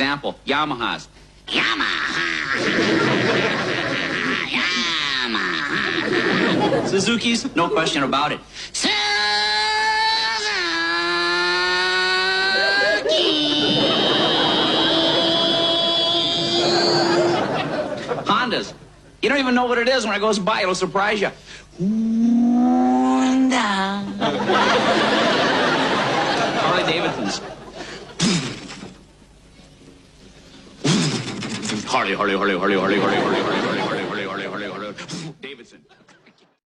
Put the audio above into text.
example. Yamahas. Yamaha. Yamaha. Suzuki's, no question about it. Suzuki. Hondas. You don't even know what it is. When it goes by, it'll surprise you. Honda. Harley Davidsons. Harley.